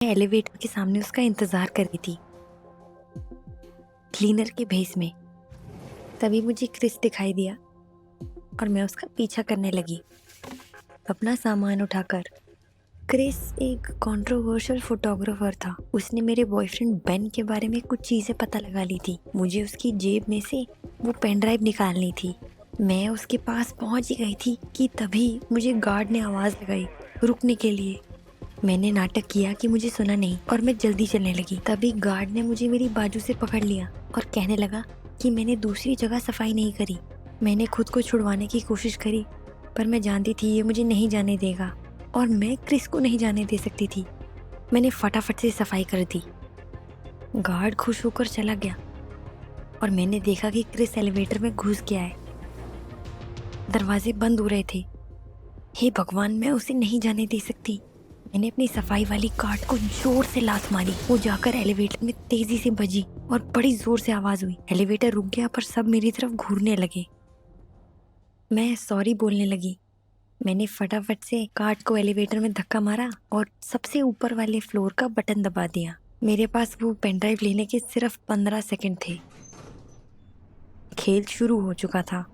मैं एलिवेटर के सामने उसका इंतजार कर रही थी, क्लीनर के भेस में। तभी मुझे क्रिस दिखाई दिया और मैं उसका पीछा करने लगी, अपना सामान उठाकर। क्रिस एक कंट्रोवर्शियल फोटोग्राफर था। उसने मेरे बॉयफ्रेंड बेन के बारे में कुछ चीज़ें पता लगा ली थी। मुझे उसकी जेब में से वो पेन ड्राइव निकालनी थी। मैं उसके पास पहुंच ही गई थी कि तभी मुझे गार्ड ने आवाज़ लगाई रुकने के लिए। मैंने नाटक किया कि मुझे सुना नहीं और मैं जल्दी चलने लगी। तभी गार्ड ने मुझे मेरी बाजू से पकड़ लिया और कहने लगा कि मैंने दूसरी जगह सफाई नहीं करी। मैंने खुद को छुड़वाने की कोशिश करी, पर मैं जानती थी ये मुझे नहीं जाने देगा और मैं क्रिस को नहीं जाने दे सकती थी। मैंने फटाफट से सफाई कर दी। गार्ड खुश होकर चला गया और मैंने देखा कि क्रिस एलिवेटर में घुस गया है। दरवाजे बंद हो रहे थे। हे भगवान, मैं उसे नहीं जाने दे सकती। मैंने अपनी सफाई वाली कार्ट को जोर से लात मारी। वो जाकर एलिवेटर में तेजी से बजी और बड़ी जोर से आवाज हुई। एलिवेटर रुक गया, पर सब मेरी तरफ घूरने लगे। मैं सॉरी बोलने लगी। मैंने फटाफट से कार्ट को एलिवेटर में धक्का मारा और सबसे ऊपर वाले फ्लोर का बटन दबा दिया। मेरे पास वो पेनड्राइव लेने के सिर्फ 15 सेकंड थे। खेल शुरू हो चुका था।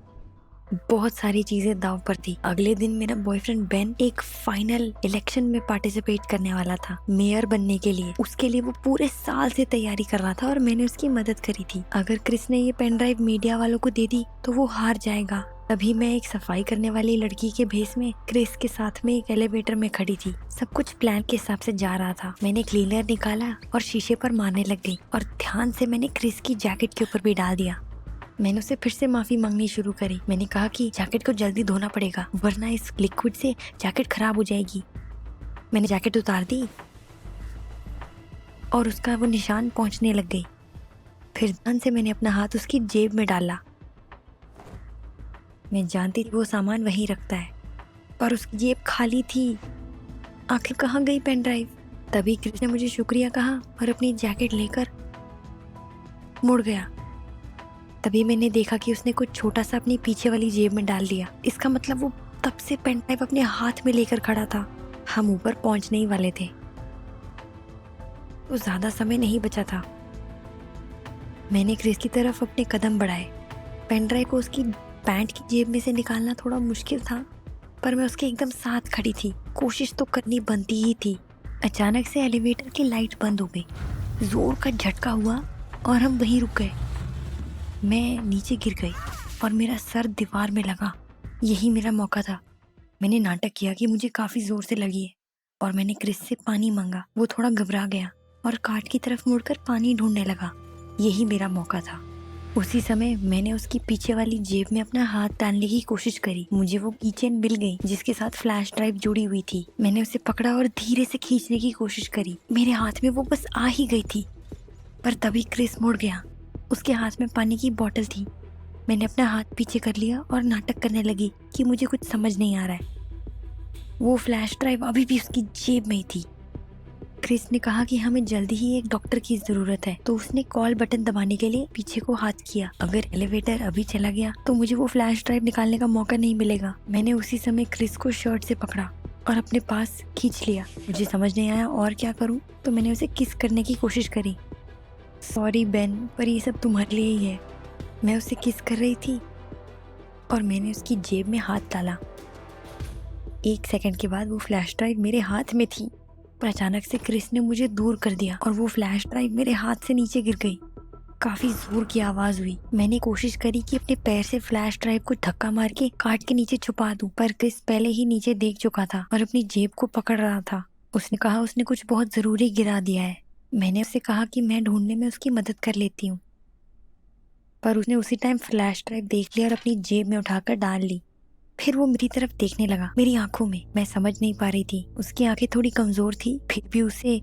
बहुत सारी चीजें दांव पर थी। अगले दिन मेरा बॉयफ्रेंड बेन एक फाइनल इलेक्शन में पार्टिसिपेट करने वाला था, मेयर बनने के लिए। उसके लिए वो पूरे साल से तैयारी कर रहा था और मैंने उसकी मदद करी थी। अगर क्रिस ने ये पेन ड्राइव मीडिया वालों को दे दी तो वो हार जाएगा। तभी मैं एक सफाई करने वाली लड़की के भेस में क्रिस के साथ में एक एलिवेटर में खड़ी थी। सब कुछ प्लान के हिसाब से जा रहा था। मैंने क्लीनर निकाला और शीशे पर मारने लग गई और ध्यान से मैंने क्रिस की जैकेट के ऊपर भी डाल दिया। मैंने उसे फिर से माफी मांगनी शुरू करी। मैंने कहा कि जैकेट को जल्दी धोना पड़ेगा, वरना इस लिक्विड से जैकेट खराब हो जाएगी। मैंने जैकेट उतार दी और उसका वो निशान पहुंचने लग गई। फिर ध्यान से मैंने अपना हाथ उसकी जेब में डाला। मैं जानती थी वो सामान वहीं रखता है, पर उसकी जेब खाली थी। आखिर कहाँ गई पेन ड्राइव? तभी क्रिस ने मुझे शुक्रिया कहा और अपनी जैकेट लेकर मुड़ गया। तभी मैंने देखा कि उसने कुछ छोटा सा अपनी पीछे वाली जेब में डाल दिया। इसका मतलब वो तब से पेन ड्राइव अपने हाथ में लेकर खड़ा था। हम ऊपर पहुंचने ही वाले थे तो ज्यादा समय नहीं बचा था। मैंने क्रिस की तरफ अपने कदम बढ़ाए। पेन ड्राइव को उसकी पैंट की जेब में से निकालना थोड़ा मुश्किल था, पर मैं उसके एकदम साथ खड़ी थी। कोशिश तो करनी बनती ही थी। अचानक से एलिवेटर की लाइट बंद हो गई। जोर का झटका हुआ और हम वहीं रुक गए। मैं नीचे गिर गई और मेरा सर दीवार में लगा। यही मेरा मौका था। मैंने नाटक किया कि मुझे काफी जोर से लगी है और मैंने क्रिस से पानी मांगा। वो थोड़ा घबरा गया और कार्ट की तरफ मुड़कर पानी ढूंढने लगा। यही मेरा मौका था। उसी समय मैंने उसकी पीछे वाली जेब में अपना हाथ डालने की कोशिश करी। मुझे वो कीचेन मिल गई जिसके साथ फ्लैश ड्राइव जुड़ी हुई थी। मैंने उसे पकड़ा और धीरे से खींचने की कोशिश करी। मेरे हाथ में वो बस आ ही गई थी, पर तभी क्रिस मुड़ गया। उसके हाथ में पानी की बोतल थी। मैंने अपना हाथ पीछे कर लिया और नाटक करने लगी कि मुझे कुछ समझ नहीं आ रहा है। वो फ्लैश ड्राइव अभी भी उसकी जेब में ही थी। क्रिस ने कहा कि हमें जल्दी ही एक डॉक्टर की जरूरत है, तो उसने कॉल बटन दबाने के लिए पीछे को हाथ किया। अगर एलिवेटर अभी चला गया तो मुझे वो फ्लैश ड्राइव निकालने का मौका नहीं मिलेगा। मैंने उसी समय क्रिस को शर्ट से पकड़ा और अपने पास खींच लिया। मुझे समझ नहीं आया और क्या करूं, तो मैंने उसे किस करने की कोशिश करी। सॉरी बेन, पर ये सब तुम्हारे लिए ही है। मैं उसे किस कर रही थी और मैंने उसकी जेब में हाथ डाला। 1 सेकंड के बाद वो फ्लैश ड्राइव मेरे हाथ में थी, पर अचानक से क्रिस ने मुझे दूर कर दिया और वो फ्लैश ड्राइव मेरे हाथ से नीचे गिर गई। काफी जोर की आवाज हुई। मैंने कोशिश करी कि अपने पैर से फ्लैश ड्राइव को धक्का मार के कार्ट के नीचे छुपा दूं, पर क्रिस पहले ही नीचे देख चुका था और अपनी जेब को पकड़ रहा था। उसने कहा उसने कुछ बहुत जरूरी गिरा दिया है। मैंने उससे कहा कि मैं ढूंढने में उसकी मदद कर लेती हूँ, पर उसने उसी टाइम फ्लैश ड्राइव देख लिया और अपनी जेब में उठाकर डाल ली। फिर वो मेरी तरफ देखने लगा, मेरी आंखों में। मैं समझ नहीं पा रही थी। उसकी आंखें थोड़ी कमजोर थी, फिर भी उसे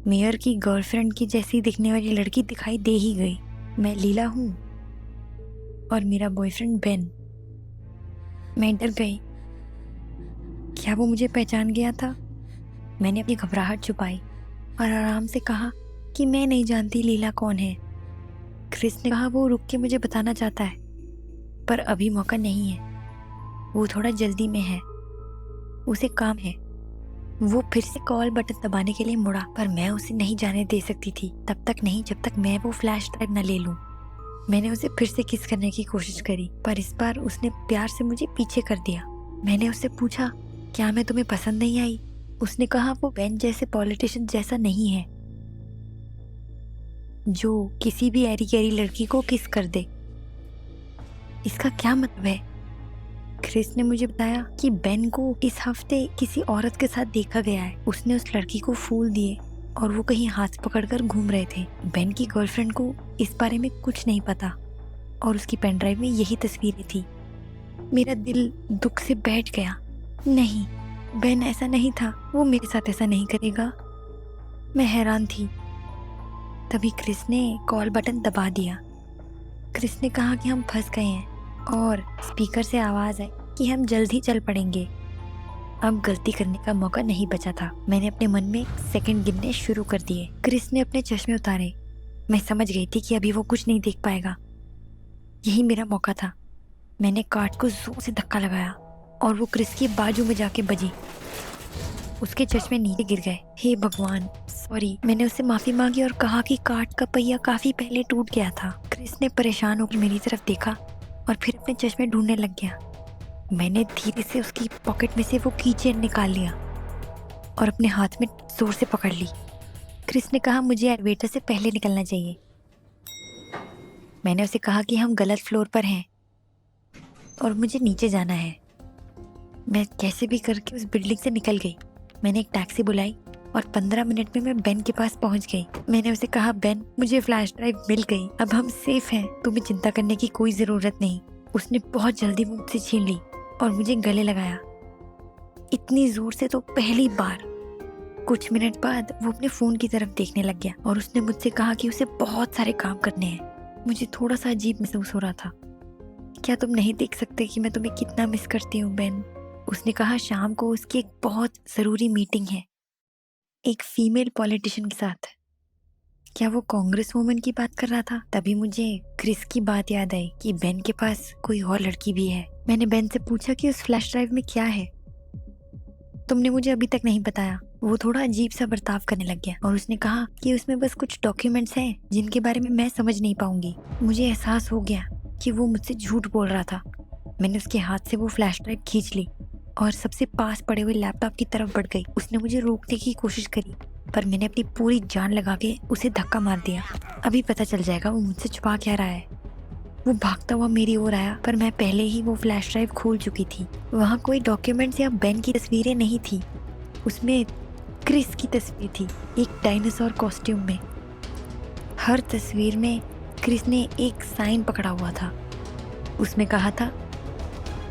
मेयर की गर्लफ्रेंड की जैसी दिखने वाली लड़की दिखाई दे ही गई। मैं लीला हूँ और मेरा बॉयफ्रेंड बेन। मैं डर गई। क्या वो मुझे पहचान गया था? मैंने अपनी घबराहट छुपाई और आराम से कहा कि मैं नहीं जानती लीला कौन है। क्रिस ने कहा वो रुक के मुझे बताना चाहता है, पर अभी मौका नहीं है। वो थोड़ा जल्दी में है, उसे काम है। वो फिर से कॉल बटन दबाने के लिए मुड़ा, पर मैं उसे नहीं जाने दे सकती थी, तब तक नहीं जब तक मैं वो फ्लैश ड्राइव न ले लूं। मैंने उसे फिर से किस करने की कोशिश करी, पर इस बार उसने प्यार से मुझे पीछे कर दिया। मैंने उससे पूछा, क्या मैं तुम्हें पसंद नहीं आई? उसने कहा, वो बेन जैसे पॉलिटिशियन जैसा नहीं है जो किसी भी ऐरी गैरी लड़की को किस कर दे। इसका क्या मतलब है? क्रिस ने मुझे बताया कि बेन को इस हफ्ते किसी औरत के साथ देखा गया है। उसने उस लड़की को फूल दिए और वो कहीं हाथ पकड़कर घूम रहे थे। बेन की गर्लफ्रेंड को इस बारे में कुछ नहीं पता और उसकी पेन ड्राइव में यही तस्वीरें थी। मेरा दिल दुख से बैठ गया। नहीं, बेन ऐसा नहीं था, वो मेरे साथ ऐसा नहीं करेगा। मैं हैरान थी। तभी क्रिस ने कॉल बटन दबा दिया। क्रिस ने कहा कि हम फंस गए हैं और स्पीकर से आवाज आई कि हम जल्द ही चल पड़ेंगे। अब गलती करने का मौका नहीं बचा था। मैंने अपने मन में सेकंड गिनने शुरू कर दिए। क्रिस ने अपने चश्मे उतारे। मैं समझ गई थी कि अभी वो कुछ नहीं देख पाएगा। यही मेरा मौका था। मैंने कार्ड को जोर से धक्का लगाया और वो क्रिस की बाजू में जाके बजी। उसके चश्मे नीचे गिर गए। हे भगवान, सॉरी। मैंने उससे माफी मांगी और कहा कि कार्ड का पहिया काफी पहले टूट गया था। क्रिस ने परेशान होकर मेरी तरफ देखा और फिर अपने चश्मे ढूंढने लग गया। मैंने धीरे से उसकी पॉकेट में से वो की चेन निकाल लिया और अपने हाथ में जोर से पकड़ ली। क्रिस ने कहा, मुझे एलिवेटर से पहले निकलना चाहिए। मैंने उसे कहा कि हम गलत फ्लोर पर हैं और मुझे नीचे जाना है। मैं कैसे भी करके उस बिल्डिंग से निकल गई। मैंने एक टैक्सी बुलाई और 15 मिनट में मैं बेन के पास पहुंच गई। मैंने उसे कहा, बेन, मुझे फ्लैश ड्राइव मिल गई, अब हम सेफ हैं, तुम्हें चिंता करने की कोई जरूरत नहीं। उसने बहुत जल्दी मुझसे छीन ली और मुझे गले लगाया, इतनी जोर से तो पहली बार। कुछ मिनट बाद वो अपने फोन की तरफ देखने लग गया और उसने मुझसे कहा कि उसे बहुत सारे काम करने हैं। मुझे थोड़ा सा अजीब महसूस हो रहा था। क्या तुम नहीं देख सकते कि मैं तुम्हें कितना मिस करती हूँ, बेन? उसने कहा, शाम को उसकी एक बहुत जरूरी मीटिंग है, एक फीमेल पॉलिटिशियन के साथ। क्या वो कांग्रेस वुमन की बात कर रहा था? तभी मुझे क्रिस की बात याद आई कि बेन के पास कोई और लड़की भी है। मैंने बेन से पूछा कि उस फ्लैश ड्राइव में क्या है। तुमने मुझे अभी तक नहीं बताया। वो थोड़ा अजीब सा बर्ताव करने लग गया और उसने कहा कि उसमें बस कुछ डॉक्यूमेंट्स हैं जिनके बारे में मैं समझ नहीं पाऊंगी। मुझे एहसास हो गया कि वो मुझसे झूठ बोल रहा था। मैंने उसके हाथ से वो फ्लैश ड्राइव खींच ली और सबसे पास पड़े हुए लैपटॉप की तरफ बढ़ गई। उसने मुझे रोकने की कोशिश करी, पर मैंने अपनी पूरी जान लगा के उसे धक्का मार दिया। अभी पता चल जाएगा वो मुझसे छुपा क्या रहा है। वो भागता हुआ मेरी ओर आया, पर मैं पहले ही वो फ्लैश ड्राइव खोल चुकी थी। वहाँ कोई डॉक्यूमेंट्स या बेन की तस्वीरें नहीं थी। उसमें क्रिस की तस्वीर थी, एक डायनासोर कॉस्ट्यूम में। हर तस्वीर में क्रिस ने एक साइन पकड़ा हुआ था। उसमें कहा था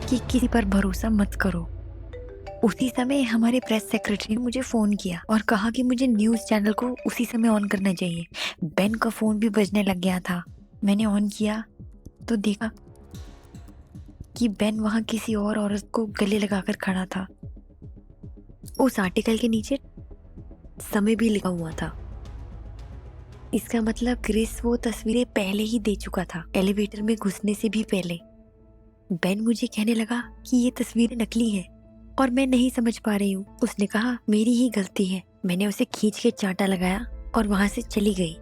कि किसी पर भरोसा मत करो। उसी समय हमारे प्रेस सेक्रेटरी ने मुझे फोन किया और कहा कि मुझे न्यूज़ चैनल को उसी समय ऑन करना चाहिए। बेन का फोन भी बजने लग गया था। मैंने ऑन किया तो देखा कि बेन वहां किसी और औरत को गले लगाकर खड़ा था। उस आर्टिकल के नीचे समय भी लिखा हुआ था। इसका मतलब क्रिस वो तस्वीरें पहले ही दे चुका था, एलिवेटर में घुसने से भी पहले। बेन मुझे कहने लगा कि ये तस्वीरें नकली हैं और मैं नहीं समझ पा रही हूँ। उसने कहा, मेरी ही गलती है। मैंने उसे खींच के चांटा लगाया और वहां से चली गई।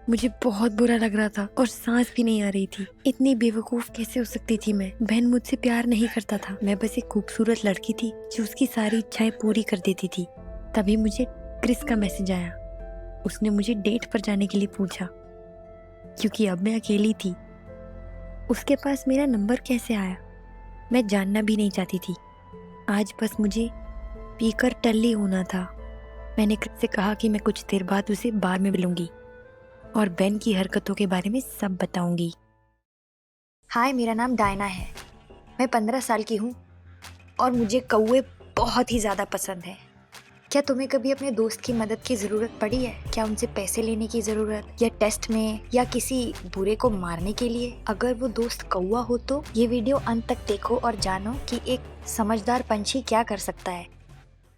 मुझे बहुत बुरा लग रहा था और सांस भी नहीं आ रही थी। इतनी बेवकूफ कैसे हो सकती थी मैं? बेन मुझसे प्यार नहीं करता था। मैं बस एक खूबसूरत लड़की थी जो उसकी सारी इच्छाएं पूरी कर देती थी। तभी मुझे क्रिस का मैसेज आया। उसने मुझे डेट पर जाने के लिए पूछा, क्योंकि अब मैं अकेली थी। उसके पास मेरा नंबर कैसे आया, मैं जानना भी नहीं चाहती थी। आज बस मुझे पीकर टल्ली होना था। मैंने क्रिस से कहा कि मैं कुछ देर बाद उसे बार में मिलूंगी और बेन की हरकतों के बारे में सब बताऊंगी। हाय, मेरा नाम डायना है। मैं 15 साल की हूँ और मुझे कौवे बहुत ही ज़्यादा पसंद है। क्या तुम्हें कभी अपने दोस्त की मदद की ज़रूरत पड़ी है? क्या उनसे पैसे लेने की ज़रूरत, या टेस्ट में, या किसी बुरे को मारने के लिए? अगर वो दोस्त कौवा हो तो ये वीडियो अंत तक देखो और जानो कि एक समझदार पंछी क्या कर सकता है।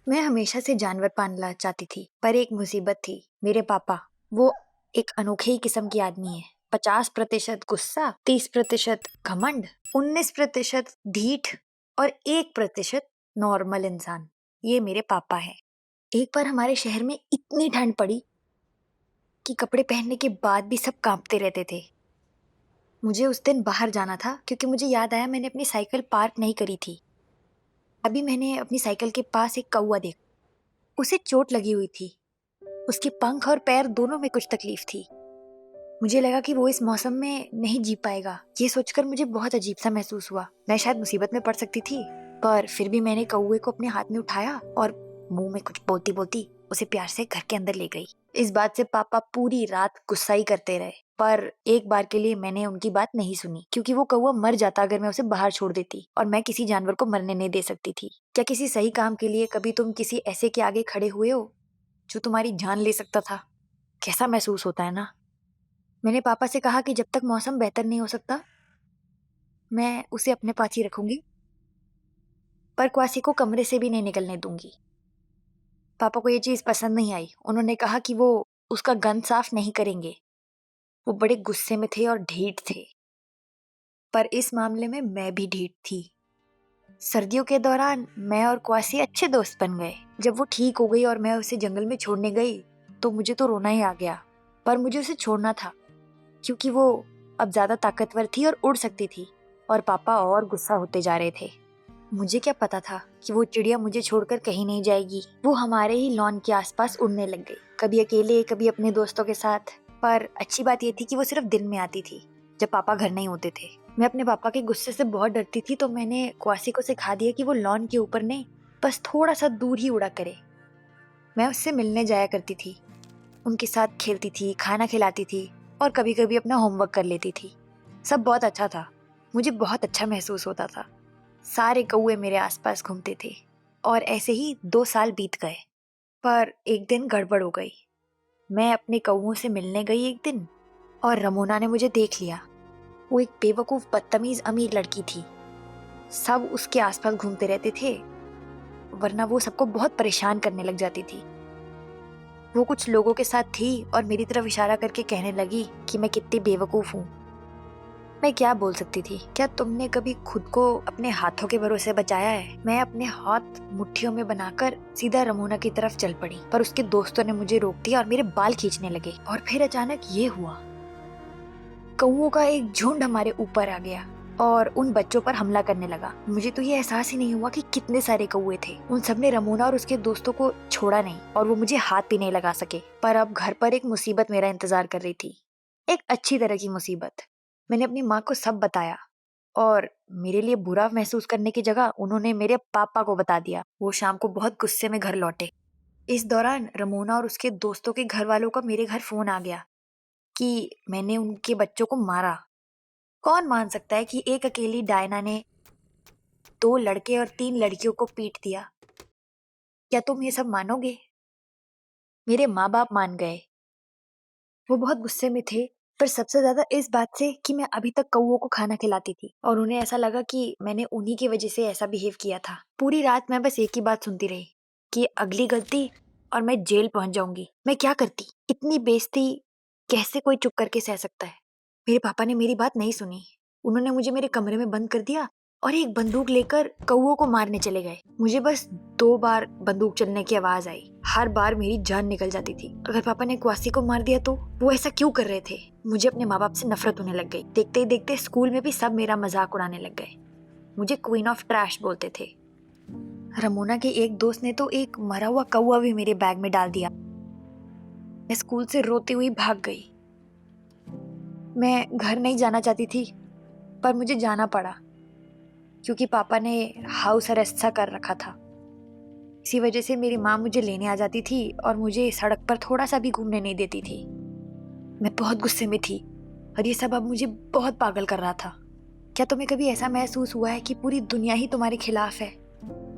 मैं हमेशा से जानवर पालना चाहती थी, पर एक मुसीबत थी। मेरे पापा, वो एक अनोखे ही किस्म की आदमी है। 50% गुस्सा, 30% घमंड, 19% ढीठ और 1% नॉर्मल इंसान। ये मेरे पापा हैं। एक बार हमारे शहर में इतनी ठंड पड़ी कि कपड़े पहनने के बाद भी सब कांपते रहते थे। मुझे उस दिन बाहर जाना था क्योंकि मुझे याद आया मैंने अपनी साइकिल पार्क नहीं करी थी। अभी मैंने अपनी साइकिल के पास एक कौवा देखा। उसे चोट लगी हुई थी। उसके पंख और पैर दोनों में कुछ तकलीफ थी। मुझे लगा कि वो इस मौसम में नहीं जी पाएगा। ये सोचकर मुझे बहुत अजीब सा महसूस हुआ। मैं शायद मुसीबत में पड़ सकती थी, पर फिर भी मैंने कौवे को अपने हाथ में उठाया और मुंह में कुछ बोलती बोलती उसे प्यार से घर के अंदर ले गई। इस बात से पापा पूरी रात गुस्सा ही करते रहे, पर एक बार के लिए मैंने उनकी बात नहीं सुनी क्योंकि वो कौवा मर जाता अगर मैं उसे बाहर छोड़ देती, और मैं किसी जानवर को मरने नहीं दे सकती थी। क्या किसी सही काम के लिए कभी तुम किसी ऐसे के आगे खड़े हुए हो जो तुम्हारी जान ले सकता था? कैसा महसूस होता है ना। मैंने पापा से कहा कि जब तक मौसम बेहतर नहीं हो सकता मैं उसे अपने पास ही रखूंगी, पर क्वासी को कमरे से भी नहीं निकलने दूंगी। पापा को ये चीज पसंद नहीं आई। उन्होंने कहा कि वो उसका गंद साफ नहीं करेंगे। वो बड़े गुस्से में थे और ढीठ थे, पर इस मामले में मैं भी ढीठ थी। सर्दियों के दौरान मैं और क्वासी अच्छे दोस्त बन गए। जब वो ठीक हो गई और मैं उसे जंगल में छोड़ने गई तो मुझे तो रोना ही आ गया, पर मुझे उसे छोड़ना था क्योंकि वो अब ज्यादा ताकतवर थी और उड़ सकती थी, और पापा और गुस्सा होते जा रहे थे। मुझे क्या पता था कि वो चिड़िया मुझे छोड़कर कहीं नहीं जाएगी। वो हमारे ही लॉन के आसपास उड़ने लग गई, कभी अकेले कभी अपने दोस्तों के साथ। पर अच्छी बात ये थी कि वो सिर्फ दिन में आती थी जब पापा घर नहीं होते थे। मैं अपने पापा के गुस्से से बहुत डरती थी, तो मैंने क्वासी को सिखा दिया कि वो लॉन के ऊपर नहीं, बस थोड़ा सा दूर ही उड़ा करे। मैं उससे मिलने जाया करती थी, उनके साथ खेलती थी, खाना खिलाती थी और कभी कभी अपना होमवर्क कर लेती थी। सब बहुत अच्छा था। मुझे बहुत अच्छा महसूस होता था। सारे कौवे मेरे आसपास घूमते थे और ऐसे ही 2 साल बीत गए। पर एक दिन गड़बड़ हो गई। मैं अपने कौवों से मिलने गई एक दिन और रमोना ने मुझे देख लिया। वो एक बेवकूफ बदतमीज अमीर लड़की थी। सब उसके आसपास घूमते रहते थे, वरना वो सबको बहुत परेशान करने लग जाती थी। वो कुछ लोगों के साथ थी और मेरी तरफ इशारा करके कहने लगी कि मैं कितनी बेवकूफ हूँ। मैं क्या बोल सकती थी? क्या तुमने कभी खुद को अपने हाथों के भरोसे बचाया है? मैं अपने हाथ मुट्ठियों में बनाकर सीधा रमोना की तरफ चल पड़ी, पर उसके दोस्तों ने मुझे रोक दिया और मेरे बाल खींचने लगे। और फिर अचानक ये हुआ, कौवों का एक झुंड हमारे ऊपर आ गया और उन बच्चों पर हमला करने लगा। मुझे तो ये एहसास ही नहीं हुआ कि कितने सारे कौवे थे। उन सब ने रमोना और उसके दोस्तों को छोड़ा नहीं और वो मुझे हाथ भी नहीं लगा सके। पर अब घर पर एक मुसीबत मेरा इंतजार कर रही थी, एक अच्छी तरह की मुसीबत। मैंने अपनी माँ को सब बताया और मेरे लिए बुरा महसूस करने की जगह उन्होंने मेरे पापा को बता दिया। वो शाम को बहुत गुस्से में घर लौटे। इस दौरान रमोना और उसके दोस्तों के घर वालों का मेरे घर फोन आ गया कि मैंने उनके बच्चों को मारा। कौन मान सकता है कि एक अकेली डायना ने 2 लड़के और 3 लड़कियों को पीट दिया? क्या तुम ये सब मानोगे? मेरे माँ बाप मान गए। वो बहुत गुस्से में थे, पर सबसे ज्यादा इस बात से कि मैं अभी तक कौवों को खाना खिलाती थी और उन्हें ऐसा लगा कि मैंने उन्हीं की वजह से ऐसा बिहेव किया था। पूरी रात मैं बस एक ही बात सुनती रही कि अगली गलती और मैं जेल पहुंच जाऊंगी। मैं क्या करती? इतनी बेइज्जती कैसे कोई चुप करके सह सकता है? मेरे पापा ने मेरी बात नहीं सुनी। उन्होंने मुझे मेरे कमरे में बंद कर दिया और एक बंदूक लेकर कौवों को मारने चले गए। मुझे बस 2 बार बंदूक चलने की आवाज आई। हर बार मेरी जान निकल जाती थी। अगर पापा ने क्वासी को मार दिया तो? वो ऐसा क्यों कर रहे थे? मुझे अपने माँ बाप से नफरत होने लग गई। देखते ही देखते स्कूल में भी सब मेरा मजाक उड़ाने लग गए। मुझे क्वीन ऑफ ट्रैश बोलते थे। रमोना के एक दोस्त ने तो एक मरा हुआ कौवा भी मेरे बैग में डाल दिया। मैं स्कूल से रोती हुई भाग गई। मैं घर नहीं जाना चाहती थी, पर मुझे जाना पड़ा क्योंकि पापा ने हाउस अरेस्ट सा कर रखा था। इसी वजह से मेरी माँ मुझे लेने आ जाती थी और मुझे सड़क पर थोड़ा सा भी घूमने नहीं देती थी। मैं बहुत गुस्से में थी और ये सब अब मुझे बहुत पागल कर रहा था। क्या तुम्हें कभी ऐसा महसूस हुआ है कि पूरी दुनिया ही तुम्हारे खिलाफ है,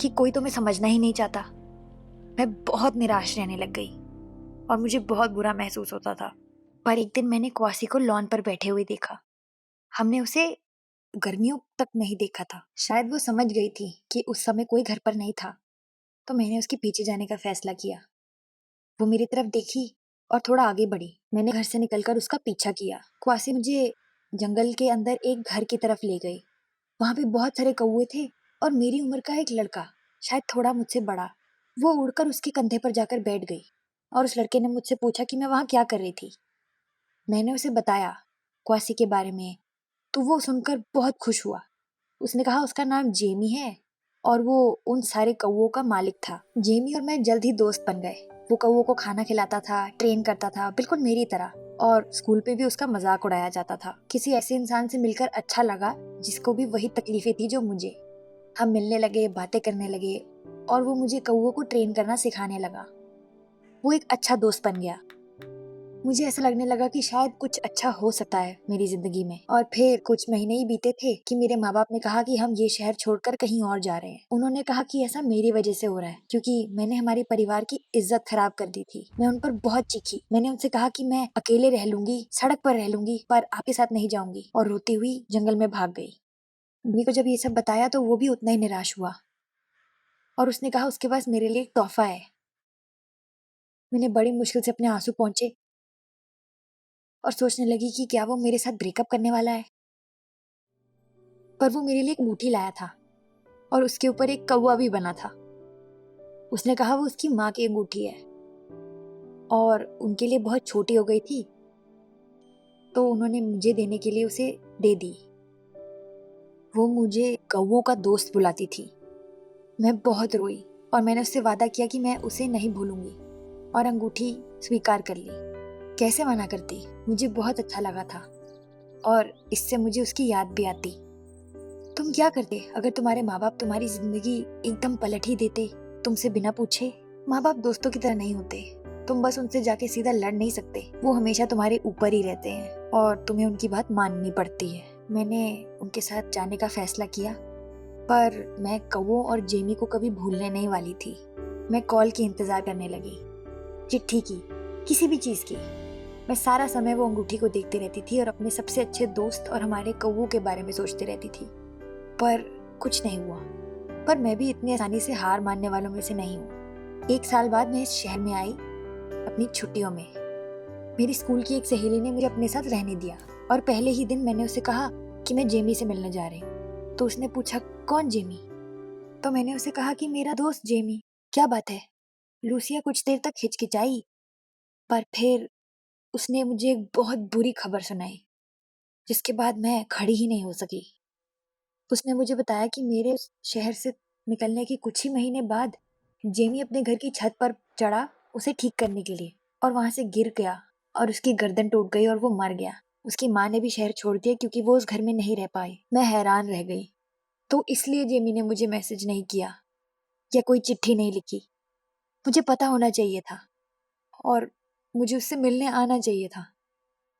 कि कोई तुम्हें समझना ही नहीं चाहता? मैं बहुत निराश रहने लग गई और मुझे बहुत बुरा महसूस होता था। पर एक दिन मैंने क्वासी को लॉन पर बैठे हुए देखा। हमने उसे गर्मियों तक नहीं देखा था। शायद वो समझ गई थी कि उस समय कोई घर पर नहीं था, तो मैंने उसके पीछे जाने का फैसला किया। वो मेरी तरफ देखी और थोड़ा आगे बढ़ी। मैंने घर से निकलकर उसका पीछा किया। क्वासी मुझे जंगल के अंदर एक घर की तरफ ले गई। वहां पे बहुत सारे कौवे थे और मेरी उम्र का एक लड़का, शायद थोड़ा मुझसे बड़ा। वो मुझे बहुत बुरा महसूस कराने लगा। वो वो उड़कर उसके कंधे पर जाकर बैठ गई और उस लड़के ने मुझसे पूछा कि मैं वहाँ क्या कर रही थी। मैंने उसे बताया क्वासी के बारे में, तो वो सुनकर बहुत खुश हुआ। उसने कहा उसका नाम जेमी है और वो उन सारे कौवों का मालिक था। जेमी और मैं जल्द ही दोस्त बन गए। वो कौवों को खाना खिलाता था, ट्रेन करता था, बिल्कुल मेरी तरह। और स्कूल पे भी उसका मजाक उड़ाया जाता था। किसी ऐसे इंसान से मिलकर अच्छा लगा जिसको भी वही तकलीफें थी जो मुझे। हम मिलने लगे, बातें करने लगे और वो मुझे कौवों को ट्रेन करना सिखाने लगा। वो एक अच्छा दोस्त बन गया। मुझे ऐसा लगने लगा कि शायद कुछ अच्छा हो सकता है मेरी जिंदगी में। और फिर कुछ महीने ही बीते थे कि मेरे माँ बाप ने कहा कि हम ये शहर छोड़कर कहीं और जा रहे हैं। उन्होंने कहा कि ऐसा मेरी वजह से हो रहा है क्योंकि मैंने हमारे परिवार की इज्जत खराब कर दी थी। मैं उन पर बहुत चीखी। मैंने उनसे कहा कि मैं अकेले रह लूंगी, सड़क पर रह लूंगी, पर आपके साथ नहीं जाऊंगी, और रोती हुई जंगल में भाग गई। मम्मी को जब ये सब बताया तो वो भी उतना ही निराश हुआ और उसने कहा उसके पास मेरे लिए एक तोहफा है। मैंने बड़ी मुश्किल से अपने आंसू पहुंचे और सोचने लगी कि क्या वो मेरे साथ ब्रेकअप करने वाला है। पर वो मेरे लिए एक अंगूठी लाया था और उसके ऊपर एक कौवा भी बना था। उसने कहा वो उसकी माँ की अंगूठी है और उनके लिए बहुत छोटी हो गई थी, तो उन्होंने मुझे देने के लिए उसे दे दी। वो मुझे कौवों का दोस्त बुलाती थी। मैं बहुत रोई और मैंने उससे वादा किया कि मैं उसे नहीं भूलूंगी और अंगूठी स्वीकार कर ली। कैसे मना करती। मुझे बहुत अच्छा लगा था और इससे मुझे उसकी याद भी आती। तुम क्या करते अगर तुम्हारे माँ बाप तुम्हारी जिंदगी एकदम पलट ही देते, तुमसे बिना पूछे? माँ बाप दोस्तों की तरह नहीं होते। तुम बस उनसे जाके सीधा लड़ नहीं सकते। वो हमेशा तुम्हारे ऊपर ही रहते हैं और तुम्हें उनकी बात माननी पड़ती है। मैंने उनके साथ जाने का फैसला किया, पर मैं कौवों और जेमी को कभी भूलने नहीं वाली थी। मैं कॉल की इंतजार करने लगी, चिट्ठी की, किसी भी चीज की। मैं सारा समय वो अंगूठी को देखती रहती थी और अपने सबसे अच्छे दोस्त और हमारे कौवों के बारे में सोचती रहती थी, पर कुछ नहीं हुआ। पर मैं भी इतनी आसानी से हार मानने वालों में से नहीं हूँ। 1 साल बाद मैं इस शहर में आई अपनी छुट्टियों में। मेरी स्कूल की एक सहेली ने मुझे अपने साथ रहने दिया और पहले ही दिन मैंने उसे कहा कि मैं जेमी से मिलने जा रही हूँ। तो उसने पूछा कौन जेमी? तो मैंने उसे कहा कि मेरा दोस्त जेमी। क्या बात है? लूसिया कुछ देर तक हिचकिचाई, पर फिर उसने मुझे एक बहुत बुरी खबर सुनाई जिसके बाद मैं खड़ी ही नहीं हो सकी। उसने मुझे बताया कि मेरे उस शहर से निकलने के कुछ ही महीने बाद जेमी अपने घर की छत पर चढ़ा उसे ठीक करने के लिए, और वहां से गिर गया और उसकी गर्दन टूट गई और वो मर गया। उसकी माँ ने भी शहर छोड़ दिया क्योंकि वो उस घर में नहीं रह पाई। मैं हैरान रह गई। तो इसलिए जेमी ने मुझे मैसेज नहीं किया या कोई चिट्ठी नहीं लिखी। मुझे पता होना चाहिए था और मुझे उससे मिलने आना चाहिए था।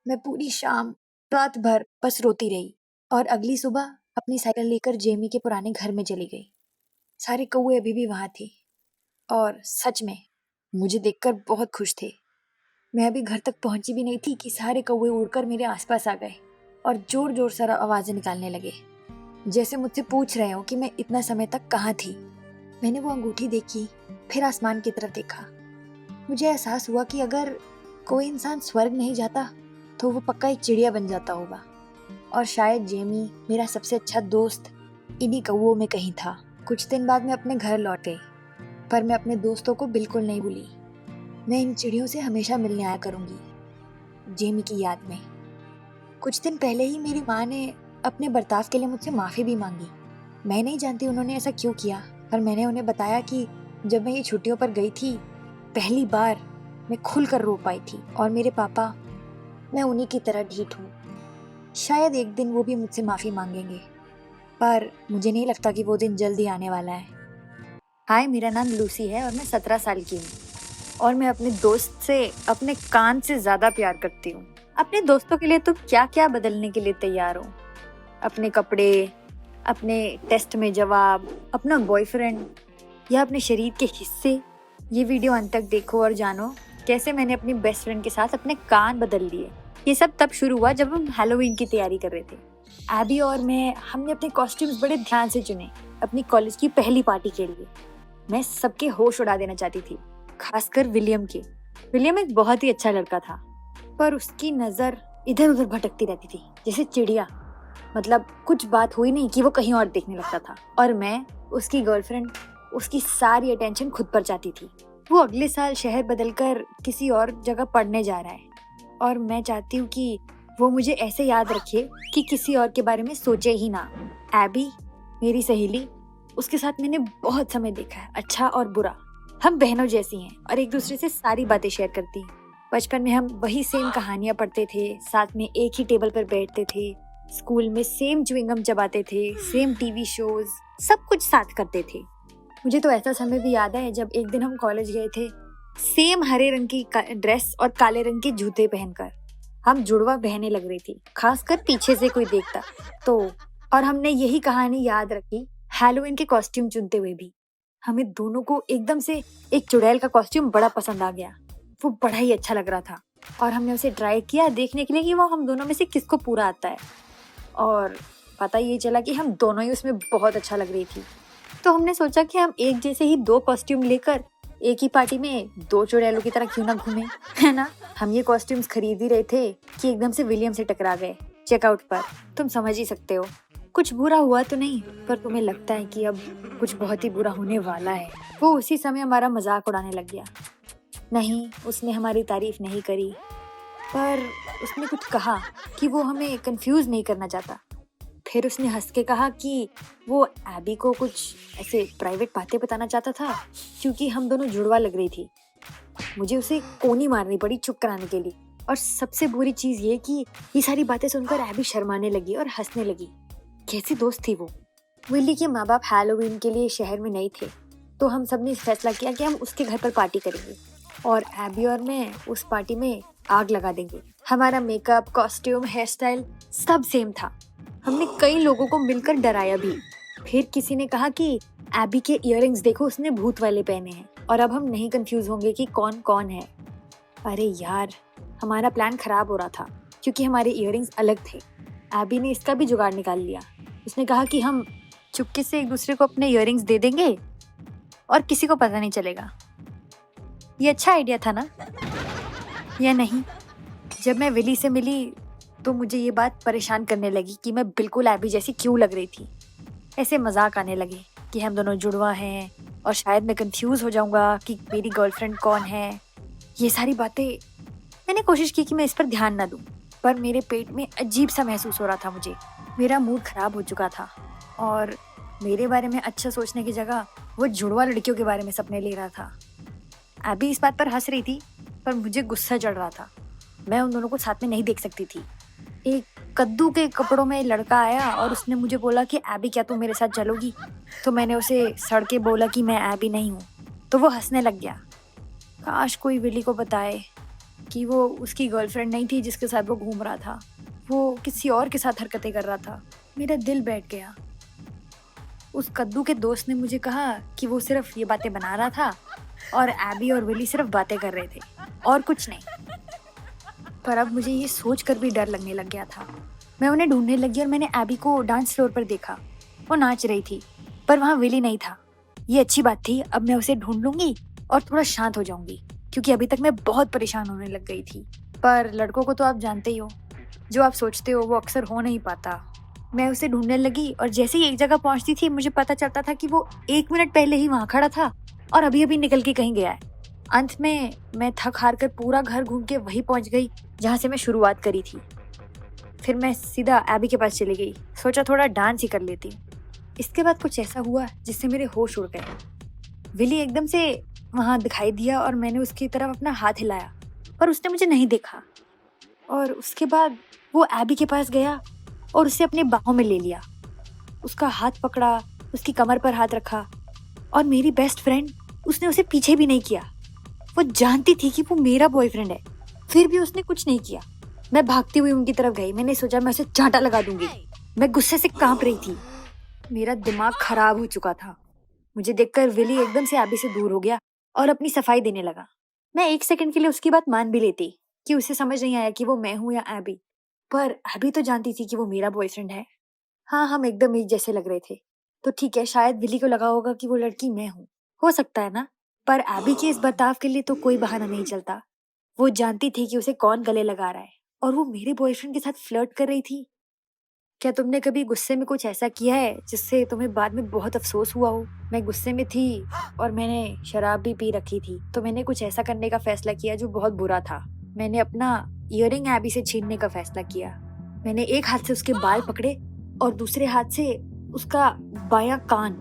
मैं पूरी शाम रात भर बस रोती रही और अगली सुबह अपनी साइकिल लेकर जेमी के पुराने घर में चली गई। सारे कौवे अभी भी वहां थे और सच में मुझे देखकर बहुत खुश थे। मैं अभी घर तक पहुंची भी नहीं थी कि सारे कौवे उड़कर मेरे आसपास आ गए और जोर जोर से आवाजें निकालने लगे, जैसे मुझसे पूछ रहे हो कि मैं इतना समय तक कहाँ थी। मैंने वो अंगूठी देखी, फिर आसमान की तरफ देखा। मुझे एहसास हुआ कि अगर कोई इंसान स्वर्ग नहीं जाता तो वो पक्का एक चिड़िया बन जाता होगा, और शायद जेमी मेरा सबसे अच्छा दोस्त इन्हीं कौवों में कहीं था। कुछ दिन बाद मैं अपने घर लौट गई, पर मैं अपने दोस्तों को बिल्कुल नहीं भूली। मैं इन चिड़ियों से हमेशा मिलने आया करूंगी जेमी की याद में। कुछ दिन पहले ही मेरी माँ ने अपने बर्ताव के लिए मुझसे माफ़ी भी मांगी। मैं नहीं जानती उन्होंने ऐसा क्यों किया, पर मैंने उन्हें बताया कि जब मैं ये छुट्टियों पर गई थी पहली बार मैं खुलकर रो पाई थी, और मेरे पापा, मैं उन्हीं की तरह ढीठ हूँ। शायद एक दिन वो भी मुझसे माफ़ी मांगेंगे, पर मुझे नहीं लगता कि वो दिन जल्दी आने वाला है। हाय, मेरा नाम लूसी है और मैं 17 साल की हूँ और मैं अपने दोस्त से अपने कान से ज़्यादा प्यार करती हूँ। अपने दोस्तों के लिए तुम क्या क्या बदलने के लिए तैयार हो? अपने कपड़े, अपने टेस्ट में जवाब, अपना बॉयफ्रेंड या अपने शरीर के हिस्से? ये वीडियो अंत तक देखो और जानो कैसे मैंने अपनी बेस्ट फ्रेंड के साथ अपने कान बदल लिए। ये सब तब शुरू हुआ जब हम हैलोवीन की तैयारी कर रहे थे। एबी और मैं, हमने अपने कॉस्ट्यूम्स बड़े ध्यान से चुने अपनी कॉलेज की पहली पार्टी के लिए। मैं सबके होश उड़ा देना चाहती थी, खासकर विलियम के। विलियम एक बहुत ही अच्छा लड़का था, पर उसकी नज़र इधर उधर भटकती रहती थी जैसे चिड़िया। मतलब कुछ बात हुई नहीं कि वो कहीं और देखने लगता था, और मैं, उसकी गर्लफ्रेंड, उसकी सारी अटेंशन खुद पर जाती थी। वो अगले साल शहर बदलकर किसी और जगह पढ़ने जा रहा है और मैं चाहती हूँ कि वो मुझे ऐसे याद रखे कि किसी और के बारे में सोचे ही ना। एबी, मेरी सहेली, उसके साथ मैंने बहुत समय देखा है, अच्छा और बुरा। हम बहनों जैसी हैं और एक दूसरे से सारी बातें शेयर करती हैं। बचपन में हम वही सेम कहानियां पढ़ते थे, साथ में एक ही टेबल पर बैठते थे, स्कूल में सेम च्युइंगम चबाते थे, सेम टीवी शोज, सब कुछ साथ करते थे। मुझे तो ऐसा समय भी याद है जब एक दिन हम कॉलेज गए थे, सेम हरे रंग की ड्रेस और काले रंग के जूते पहनकर। हम जुड़वा बहनें लग रही थी, खासकर पीछे से कोई देखता तो। और हमने यही कहानी याद रखी हैलोवीन के कॉस्ट्यूम चुनते हुए भी। हमें दोनों को एकदम से एक चुड़ैल का कॉस्ट्यूम बड़ा पसंद आ गया। वो बड़ा ही अच्छा लग रहा था और हमने उसे ट्राई किया देखने के लिए कि वो हम दोनों में से किसको पूरा आता है। और पता ये चला कि हम दोनों ही उसमें बहुत अच्छा लग रही थी। तो हमने सोचा कि हम एक जैसे ही 2 कॉस्ट्यूम लेकर एक ही पार्टी में 2 चुड़ैलों की तरह क्यों ना घूमें, है ना। हम ये कॉस्ट्यूम्स खरीद ही रहे थे कि एकदम से विलियम से टकरा गए चेकआउट पर। तुम समझ ही सकते हो, कुछ बुरा हुआ तो नहीं, पर तुम्हें लगता है कि अब कुछ बहुत ही बुरा होने वाला है। वो उसी समय हमारा मजाक उड़ाने लग गया। नहीं, उसने हमारी तारीफ नहीं करी, पर उसने कुछ कहा कि वो हमें कंफ्यूज नहीं करना चाहता। फिर उसने हंस के कहा कि वो एबी को कुछ ऐसे प्राइवेट बातें बताना चाहता था क्योंकि हम दोनों जुड़वा लग रही थी। मुझे उसे कोनी मारनी पड़ी चुप कराने के लिए। और सबसे बुरी चीज ये कि ये सारी बातें सुनकर एबी शर्माने लगी और हंसने लगी। कैसी दोस्त थी वो। विली के माँ बाप हैलोवीन के लिए शहर में नहीं थे, तो हम सब ने फैसला किया कि हम उसके घर पर पार्टी करेंगे और एबी और मैं उस पार्टी में आग लगा देंगे। हमारा मेकअप, कॉस्ट्यूम, हेयर स्टाइल सब सेम था। हमने कई लोगों को मिलकर डराया भी। फिर किसी ने कहा कि एबी के इयररिंग्स देखो, उसने भूत वाले पहने हैं और अब हम नहीं कंफ्यूज होंगे कि कौन कौन है। अरे यार, हमारा प्लान खराब हो रहा था क्योंकि हमारे इयररिंग्स अलग थे। एबी ने इसका भी जुगाड़ निकाल लिया। उसने कहा कि हम चुपके से एक दूसरे को अपने इयररिंग्स दे देंगे और किसी को पता नहीं चलेगा। ये अच्छा आइडिया था ना, या नहीं? जब मैं विली से मिली तो मुझे ये बात परेशान करने लगी कि मैं बिल्कुल एबी जैसी क्यों लग रही थी। ऐसे मजाक आने लगे कि हम दोनों जुड़वा हैं और शायद मैं कंफ्यूज हो जाऊंगा कि मेरी गर्लफ्रेंड कौन है। ये सारी बातें मैंने कोशिश की कि मैं इस पर ध्यान ना दूं, पर मेरे पेट में अजीब सा महसूस हो रहा था। मुझे मेरा मूड खराब हो चुका था और मेरे बारे में अच्छा सोचने की जगह वो जुड़वा लड़कियों के बारे में सपने ले रहा था। एबी इस बात पर हंस रही थी, पर मुझे गुस्सा चढ़ रहा था। मैं उन दोनों को साथ में नहीं देख सकती थी। एक कद्दू के कपड़ों में लड़का आया और उसने मुझे बोला कि एबी, क्या तुम मेरे साथ चलोगी? तो मैंने उसे सड़ के बोला कि मैं एबी नहीं हूँ, तो वो हंसने लग गया। काश कोई विली को बताए कि वो उसकी गर्लफ्रेंड नहीं थी जिसके साथ वो घूम रहा था, वो किसी और के साथ हरकतें कर रहा था। मेरा दिल बैठ गया। उस कद्दू के दोस्त ने मुझे कहा कि वो सिर्फ ये बातें बना रहा था और एबी और विली सिर्फ बातें कर रहे थे और कुछ नहीं। पर अब मुझे ये सोच कर भी डर लगने लग गया था। मैं उन्हें ढूंढने लगी और मैंने एबी को डांस फ्लोर पर देखा। वो नाच रही थी, पर वहाँ विली नहीं था। ये अच्छी बात थी, अब मैं उसे ढूंढ लूंगी और थोड़ा शांत हो जाऊंगी, क्योंकि अभी तक मैं बहुत परेशान होने लग गई थी। पर लड़कों को तो आप जानते ही हो, जो आप सोचते हो वो अक्सर हो नहीं पाता। मैं उसे ढूंढने लगी और जैसे ही एक जगह पहुंचती थी, मुझे पता चलता था कि वो 1 मिनट पहले ही वहाँ खड़ा था और अभी अभी निकल के कहीं गया है। अंत में मैं थक हार कर पूरा घर घूम के वहीं पहुंच गई जहाँ से मैं शुरुआत करी थी। फिर मैं सीधा एबी के पास चली गई। सोचा थोड़ा डांस ही कर लेती। इसके बाद कुछ ऐसा हुआ जिससे मेरे होश उड़ गए। विली एकदम से वहाँ दिखाई दिया और मैंने उसकी तरफ अपना हाथ हिलाया, पर उसने मुझे नहीं देखा। और उसके बाद वो एबी के पास गया और उसे अपने बाहों में ले लिया, उसका हाथ पकड़ा, उसकी कमर पर हाथ रखा। और मेरी बेस्ट फ्रेंड, उसने उसे पीछे भी नहीं किया। वो जानती थी कि वो मेरा बॉयफ्रेंड है, फिर भी उसने कुछ नहीं किया। मैं भागती हुई उनकी तरफ गई। मैंने सोचा मैं उसे चांटा लगा दूंगी। मैं गुस्से से कांप रही थी। मेरा दिमाग खराब हो चुका था। मुझे देखकर विली एकदम से एबी से दूर हो गया और अपनी सफाई देने लगा। मैं 1 सेकंड के लिए उसकी बात मान भी लेती कि उसे समझ नहीं आया कि वो मैं हूँ या एबी, पर एबी तो जानती थी कि वो मेरा बॉयफ्रेंड है। हाँ, हम एकदम एक जैसे लग रहे थे, तो ठीक है, शायद विली को लगा होगा कि वो लड़की मैं हूँ, हो सकता है ना। पर एबी के इस बर्ताव के लिए तो कोई बहाना नहीं चलता। वो जानती थी कि उसे कौन गले लगा रहा है और वो मेरे बॉयफ्रेंड के साथ फ्लर्ट कर रही थी। क्या तुमने कभी गुस्से में कुछ ऐसा किया है जिससे तुम्हें बाद में बहुत अफसोस हुआ हो? मैं गुस्से में थी और मैंने शराब भी पी रखी थी, तो मैंने कुछ ऐसा करने का फैसला किया जो बहुत बुरा था। मैंने अपना ईयरिंग एबी से छीनने का फैसला किया। मैंने एक हाथ से उसके बाल पकड़े और दूसरे हाथ से उसका बायां कान।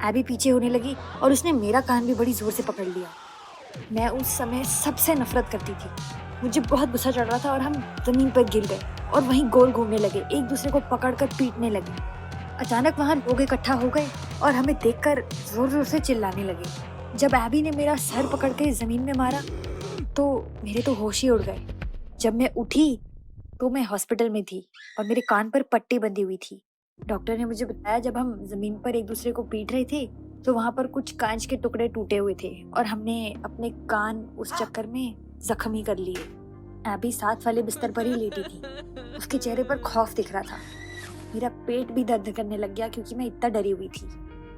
एबी पीछे होने लगी और उसने मेरा कान भी बड़ी जोर से पकड़ लिया। मैं उस समय सबसे नफरत करती थी। मुझे बहुत गुस्सा चढ़ रहा था और हम जमीन पर गिर गए और वहीं गोल घूमने लगे, एक दूसरे को पकड़कर पीटने लगे। अचानक वहां लोग इकट्ठा हो गए और हमें देखकर जोर जोर से चिल्लाने लगे। जब एबी ने मेरा सर पकड़ के जमीन में मारा तो मेरे तो होश ही उड़ गए। जब मैं उठी तो मैं हॉस्पिटल में थी और मेरे कान पर पट्टी बंधी हुई थी। डॉक्टर ने मुझे बताया जब हम जमीन पर एक दूसरे को पीट रहे थे तो वहां पर कुछ कांच के टुकड़े टूटे हुए थे और हमने अपने कान उस चक्कर में जख्मी कर लिए। एबी साथ वाले बिस्तर पर ही लेटी थी। उसके चेहरे पर खौफ दिख रहा था। मेरा पेट भी दर्द करने लग गया क्योंकि मैं इतना डरी हुई थी।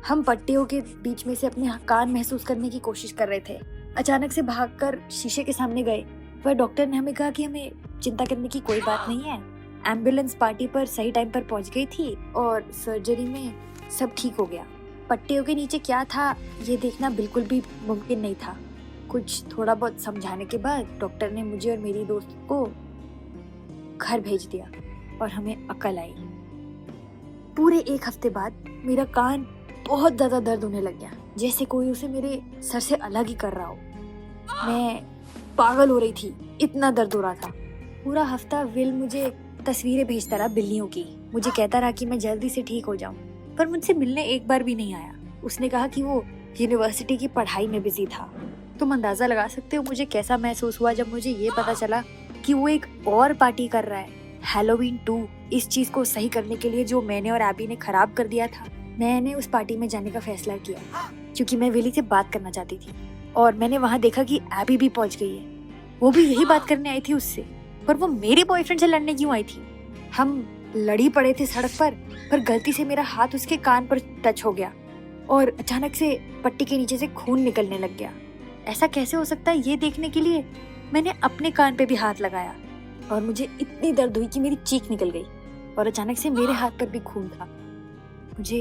हम पट्टियों के बीच में से अपने कान महसूस करने की कोशिश कर रहे थे। अचानक से भागकर शीशे के सामने गए, पर डॉक्टर ने हमें कहा कि हमें चिंता करने की कोई बात नहीं है। एम्बुलेंस पार्टी पर सही टाइम पर पहुंच गई थी और सर्जरी में सब ठीक हो गया। पट्टियों के नीचे क्या था ये देखना बिल्कुल भी मुमकिन नहीं था। कुछ थोड़ा बहुत समझाने के बाद डॉक्टर ने मुझे और मेरी दोस्त को घर भेज दिया और हमें अकल आई। पूरे एक हफ्ते बाद मेरा कान बहुत ज्यादा दर्द होने लग गया, जैसे कोई उसे मेरे सर से अलग ही कर रहा हो। मैं पागल हो रही थी, इतना दर्द हो रहा था। पूरा हफ्ता विल मुझे तस्वीरें भेजता रहा बिल्लियों की। मुझे कहता रहा कि मैं जल्दी से ठीक हो जाऊं, पर मुझसे मिलने एक बार भी नहीं आया। उसने कहा कि वो यूनिवर्सिटी की पढ़ाई में बिजी था। तुम अंदाजा लगा सकते हो मुझे कैसा महसूस हुआ जब मुझे ये पता चला कि वो एक और पार्टी कर रहा है, हैलोवीन 2। इस चीज को सही करने के लिए जो मैंने और एबी ने खराब कर दिया था, मैंने उस पार्टी में जाने का फैसला किया क्योंकि मैं विली से बात करना चाहती थी। और मैंने वहां देखा कि एबी भी पहुंच गई है। वो भी यही बात करने आई थी उससे, पर वो मेरे बॉयफ्रेंड से लड़ने क्यों आई थी? हम लड़ी पड़े थे सड़क पर गलती से मेरा हाथ उसके कान पर टच हो गया और अचानक से पट्टी के नीचे से खून निकलने लग गया। ऐसा कैसे हो सकता है ये देखने के लिए मैंने अपने कान पे भी हाथ लगाया और मुझे इतनी दर्द हुई कि मेरी चीख निकल गई और अचानक से मेरे हाथ पर भी खून था। मुझे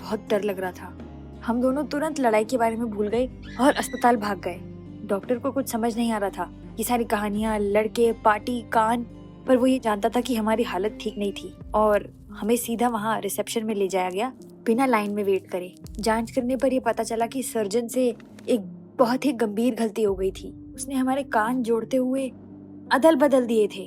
बहुत डर लग रहा था। हम दोनों तुरंत लड़ाई के बारे में भूल गए और अस्पताल भाग गए। डॉक्टर को कुछ समझ नहीं आ रहा था। ये सारी कहानियां, लड़के, पार्टी, कान, पर वो ये जानता था कि हमारी हालत ठीक नहीं थी और हमें सीधा वहाँ रिसेप्शन में ले जाया गया बिना लाइन में वेट करे। जांच करने पर यह पता चला कि सर्जन से एक बहुत ही गंभीर गलती हो गई थी। उसने हमारे कान जोड़ते हुए अदल बदल दिए थे।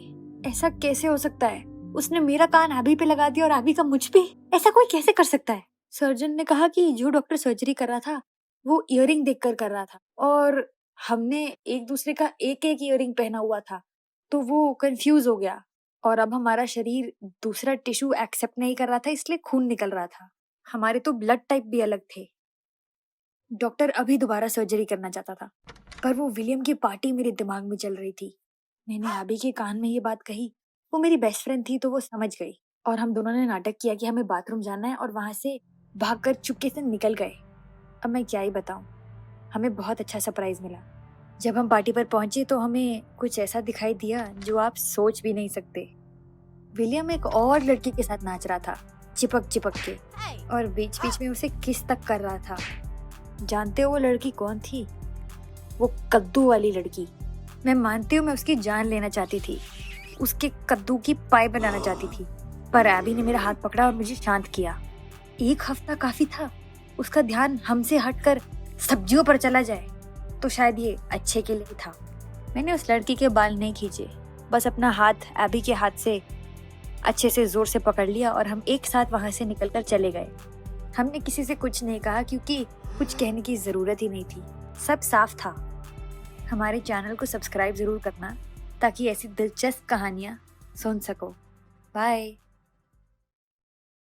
ऐसा कैसे हो सकता है? उसने मेरा कान आबी पे लगा दिया और आबी का मुझ पे। ऐसा कोई कैसे कर सकता है? सर्जन ने कहा कि जो डॉक्टर सर्जरी कर रहा था वो इयरिंग देखकर कर रहा था और हमने एक दूसरे का एक एक इयरिंग पहना हुआ था, तो वो कंफ्यूज हो गया और अब हमारा शरीर दूसरा टिश्यू एक्सेप्ट नहीं कर रहा था, इसलिए खून निकल रहा था। हमारे तो ब्लड टाइप भी अलग थे। डॉक्टर अभी दोबारा सर्जरी करना चाहता था, पर वो विलियम की पार्टी मेरे दिमाग में चल रही थी। मैंने आबी के कान में ये बात कही। वो मेरी बेस्ट फ्रेंड थी तो वो समझ गई और हम दोनों ने नाटक किया कि हमें बाथरूम जाना है और वहां से भागकर चुपके से निकल गए। अब मैं क्या ही बताऊं, हमें बहुत अच्छा सरप्राइज मिला। जब हम पार्टी पर पहुंचे तो हमें कुछ ऐसा दिखाई दिया जो आप सोच भी नहीं सकते। विलियम एक और लड़की के साथ नाच रहा था, चिपक चिपक के, और बीच बीच में उसे किस तक कर रहा था। जानते हो वो लड़की कौन थी? वो कद्दू वाली लड़की। मैं मानती हूँ मैं उसकी जान लेना चाहती थी, उसके कद्दू की पाई बनाना चाहती थी, पर एबी ने मेरा हाथ पकड़ा और मुझे शांत किया। एक हफ्ता काफी था। उसका ध्यान हमसे हटकर सब्जियों पर चला जाए तो शायद ये अच्छे के लिए था। मैंने उस लड़की के बाल नहीं खींचे, बस अपना हाथ एबी के हाथ से अच्छे से जोर से पकड़ लिया और हम एक साथ वहां से निकलकर चले गए। हमने किसी से कुछ नहीं कहा क्योंकि कुछ कहने की जरूरत ही नहीं थी, सब साफ था। हमारे चैनल को सब्सक्राइब जरूर करना ताकि ऐसी दिलचस्प कहानियां सुन सको। बाय।